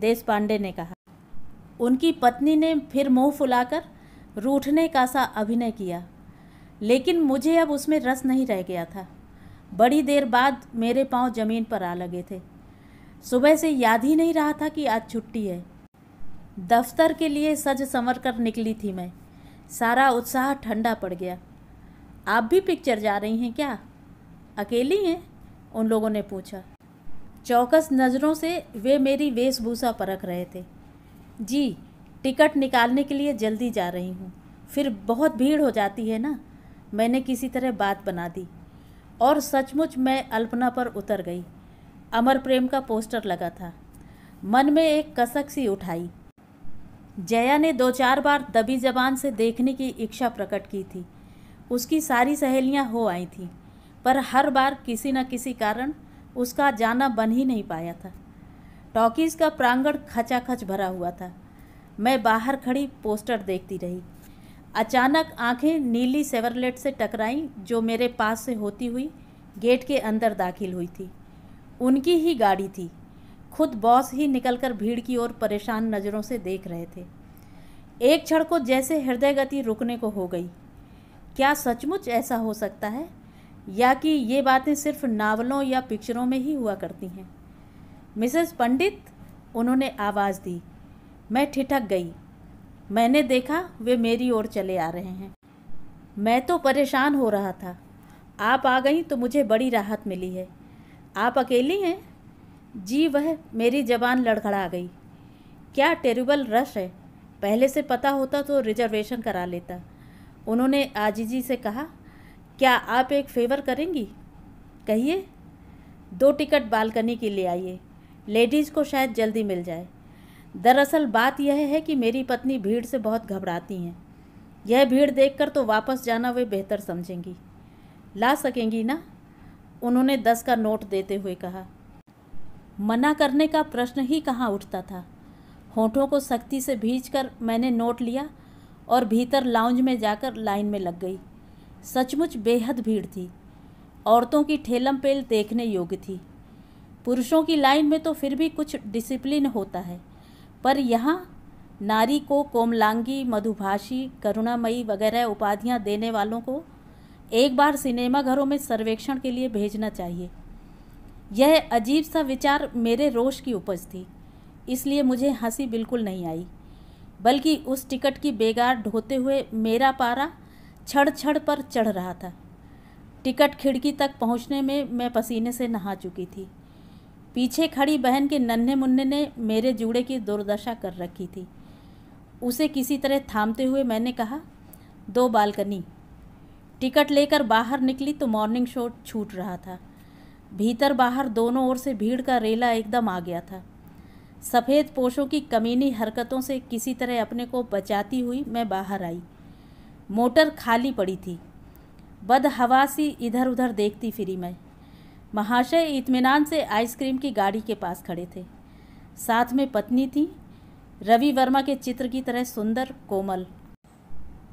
देश पांडे ने कहा। उनकी पत्नी ने फिर मुंह फुलाकर रूठने का सा अभिनय किया, लेकिन मुझे अब उसमें रस नहीं रह गया था। बड़ी देर बाद मेरे पांव जमीन पर आ लगे थे। सुबह से याद ही नहीं रहा था कि आज छुट्टी है। दफ्तर के लिए सज संवर कर निकली थी मैं। सारा उत्साह ठंडा पड़ गया। आप भी पिक्चर जा रही हैं क्या? अकेली हैं? उन लोगों ने पूछा। चौकस नज़रों से वे मेरी वेशभूषा परख रहे थे। जी, टिकट निकालने के लिए जल्दी जा रही हूँ, फिर बहुत भीड़ हो जाती है ना। मैंने किसी तरह बात बना दी और सचमुच मैं अल्पना पर उतर गई। अमर प्रेम का पोस्टर लगा था। मन में एक कसक सी उठाई। जया ने 2-4 बार दबी जबान से देखने की इच्छा प्रकट की थी। उसकी सारी सहेलियां हो आई थीं, पर हर बार किसी न किसी कारण उसका जाना बन ही नहीं पाया था। टॉकीज़ का प्रांगण खचाखच भरा हुआ था। मैं बाहर खड़ी पोस्टर देखती रही। अचानक आंखें नीली सेवरलेट से टकराईं जो मेरे पास से होती हुई गेट के अंदर दाखिल हुई थी। उनकी ही गाड़ी थी। खुद बॉस ही निकलकर भीड़ की ओर परेशान नज़रों से देख रहे थे। एक क्षण को जैसे हृदय गति रुकने को हो गई। क्या सचमुच ऐसा हो सकता है, या कि ये बातें सिर्फ नावलों या पिक्चरों में ही हुआ करती हैं? मिसेस पंडित, उन्होंने आवाज़ दी। मैं ठिठक गई। मैंने देखा वे मेरी ओर चले आ रहे हैं। मैं तो परेशान हो रहा था। आप आ गई तो मुझे बड़ी राहत मिली है। आप अकेली हैं? जी, वह मेरी ज़बान लड़खड़ा गई। क्या टेरिबल रश है। पहले से पता होता तो रिजर्वेशन करा लेता। उन्होंने आजीजी से कहा, क्या आप एक फेवर करेंगी? कहिए। 2 टिकट बालकनी के ले आइए। लेडीज़ को शायद जल्दी मिल जाए। दरअसल बात यह है कि मेरी पत्नी भीड़ से बहुत घबराती हैं। यह भीड़ देखकर तो वापस जाना वे बेहतर समझेंगी। ला सकेंगी ना? उन्होंने 10 का नोट देते हुए कहा। मना करने का प्रश्न ही कहाँ उठता था। होठों को सख्ती से भींचकर मैंने नोट लिया और भीतर लाउंज में जाकर लाइन में लग गई। सचमुच बेहद भीड़ थी। औरतों की ठेलम पेल देखने योग्य थी। पुरुषों की लाइन में तो फिर भी कुछ डिसिप्लिन होता है, पर यहाँ नारी को कोमलांगी, मधुभाषी, करुणामयी वगैरह उपाधियाँ देने वालों को एक बार सिनेमा घरों में सर्वेक्षण के लिए भेजना चाहिए। यह अजीब सा विचार मेरे रोष की उपज थी, इसलिए मुझे हंसी बिल्कुल नहीं आई, बल्कि उस टिकट की बेगार ढोते हुए मेरा पारा छड़ छड़ पर चढ़ रहा था। टिकट खिड़की तक पहुंचने में मैं पसीने से नहा चुकी थी। पीछे खड़ी बहन के नन्हे मुन्ने ने मेरे जूड़े की दुर्दशा कर रखी थी। उसे किसी तरह थामते हुए मैंने कहा, 2 बालकनी। टिकट लेकर बाहर निकली तो मॉर्निंग शो छूट रहा था। भीतर बाहर दोनों ओर से भीड़ का रेला एकदम आ गया था। सफ़ेद पोशों की कमीनी हरकतों से किसी तरह अपने को बचाती हुई मैं बाहर आई। मोटर खाली पड़ी थी। बदहवा सी इधर उधर देखती फिरी मैं। महाशय इत्मीनान से आइसक्रीम की गाड़ी के पास खड़े थे। साथ में पत्नी थी, रवि वर्मा के चित्र की तरह सुंदर, कोमल।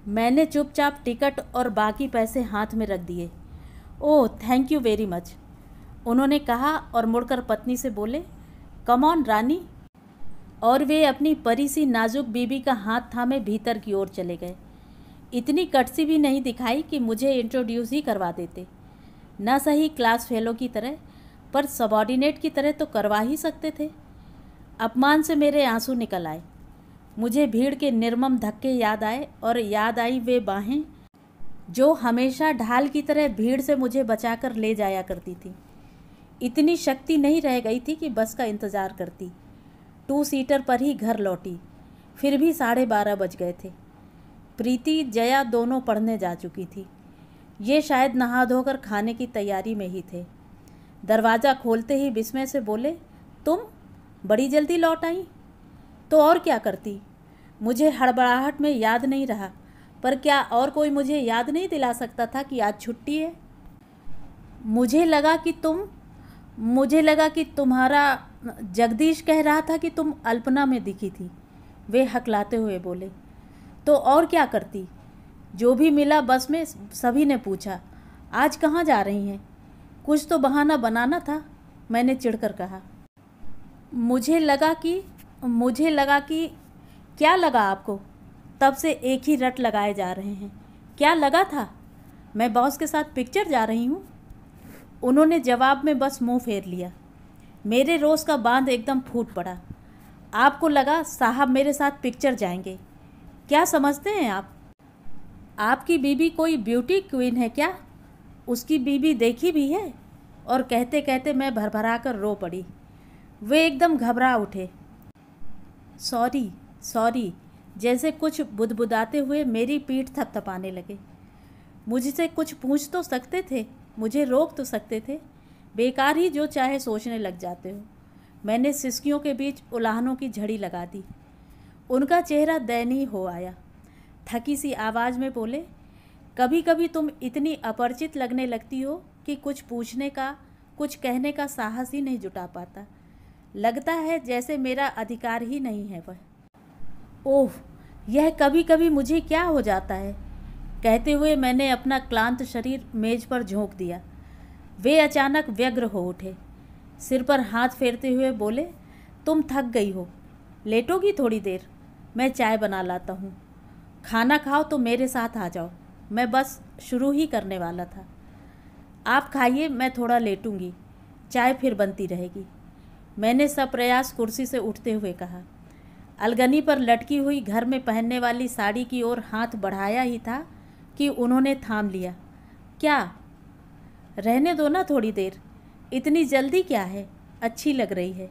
मैंने चुपचाप टिकट और बाकी पैसे हाथ में रख दिए। ओह, थैंक यू वेरी मच, उन्होंने कहा और मुड़कर पत्नी से बोले, कम ऑन रानी। और वे अपनी परी सी नाजुक बीबी का हाथ थामे भीतर की ओर चले गए। इतनी कटसी भी नहीं दिखाई कि मुझे इंट्रोड्यूस ही करवा देते। न सही क्लास फेलो की तरह, पर सबॉर्डिनेट की तरह तो करवा ही सकते थे। अपमान से मेरे आंसू निकल आए। मुझे भीड़ के निर्मम धक्के याद आए और याद आई वे बाहें जो हमेशा ढाल की तरह भीड़ से मुझे बचाकर ले जाया करती थी। इतनी शक्ति नहीं रह गई थी कि बस का इंतज़ार करती। 2 सीटर पर ही घर लौटी। फिर भी 12:30 बज गए थे। प्रीति, जया दोनों पढ़ने जा चुकी थी। ये शायद नहा धोकर खाने की तैयारी में ही थे। दरवाज़ा खोलते ही विस्मय से बोले, तुम बड़ी जल्दी लौट आई? तो और क्या करती? मुझे हड़बड़ाहट में याद नहीं रहा, पर क्या और कोई मुझे याद नहीं दिला सकता था कि आज छुट्टी है? मुझे लगा कि तुम्हारा जगदीश कह रहा था कि तुम अल्पना में दिखी थी, वे हकलाते हुए बोले। तो और क्या करती? जो भी मिला बस में सभी ने पूछा, आज कहाँ जा रही हैं? कुछ तो बहाना बनाना था, मैंने चिढ़कर कहा। मुझे लगा कि क्या लगा आपको? तब से एक ही रट लगाए जा रहे हैं। क्या लगा था? मैं बॉस के साथ पिक्चर जा रही हूँ। उन्होंने जवाब में बस मुंह फेर लिया। मेरे रोज़ का बांध एकदम फूट पड़ा। आपको लगा साहब मेरे साथ पिक्चर जाएंगे? क्या समझते हैं आप? आपकी बीबी कोई ब्यूटी क्वीन है क्या? उसकी बीबी देखी भी है? और कहते कहते मैं भरभरा कर रो पड़ी। वे एकदम घबरा उठे। सॉरी, जैसे कुछ बुदबुदाते हुए मेरी पीठ थपथपाने लगे। मुझसे कुछ पूछ तो सकते थे, मुझे रोक तो सकते थे। बेकार ही जो चाहे सोचने लग जाते हो। मैंने सिसकियों के बीच उलाहनों की झड़ी लगा दी। उनका चेहरा दयनीय हो आया। थकी सी आवाज़ में बोले, कभी कभी तुम इतनी अपरिचित लगने लगती हो कि कुछ पूछने का, कुछ कहने का साहस ही नहीं जुटा पाता। लगता है जैसे मेरा अधिकार ही नहीं है वह। ओह, यह कभी कभी मुझे क्या हो जाता है। कहते हुए मैंने अपना क्लांत शरीर मेज पर झोंक दिया। वे अचानक व्यग्र हो उठे। सिर पर हाथ फेरते हुए बोले, तुम थक गई हो, लेटोगी थोड़ी देर, मैं चाय बना लाता हूँ। खाना खाओ तो मेरे साथ आ जाओ, मैं बस शुरू ही करने वाला था। आप खाइए, मैं थोड़ा लेटूंगी, चाय फिर बनती रहेगी। मैंने सप्रयास कुर्सी से उठते हुए कहा। अलगनी पर लटकी हुई घर में पहनने वाली साड़ी की ओर हाथ बढ़ाया ही था कि उन्होंने थाम लिया। क्या? रहने दो ना थोड़ी देर, इतनी जल्दी क्या है, अच्छी लग रही है।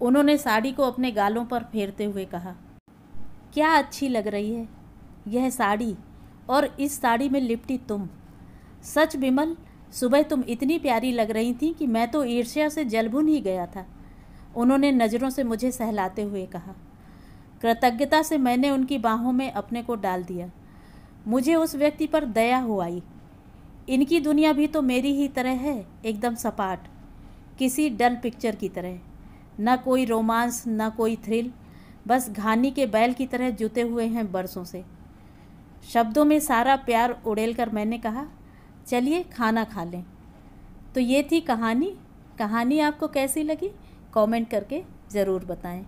उन्होंने साड़ी को अपने गालों पर फेरते हुए कहा। क्या अच्छी लग रही है? यह साड़ी, और इस साड़ी में लिपटी तुम। सच विमल, सुबह तुम इतनी प्यारी लग रही थी कि मैं तो ईर्ष्या से जलभुन ही गया था। उन्होंने नज़रों से मुझे सहलाते हुए कहा। कृतज्ञता से मैंने उनकी बाहों में अपने को डाल दिया। मुझे उस व्यक्ति पर दया हो आई। इनकी दुनिया भी तो मेरी ही तरह है, एकदम सपाट, किसी डल पिक्चर की तरह। न कोई रोमांस, न कोई थ्रिल, बस घानी के बैल की तरह जुते हुए हैं बरसों से। शब्दों में सारा प्यार उड़ेलकर मैंने कहा, चलिए खाना खा लें। तो ये थी कहानी। कहानी आपको कैसी लगी कमेंट करके ज़रूर बताएं।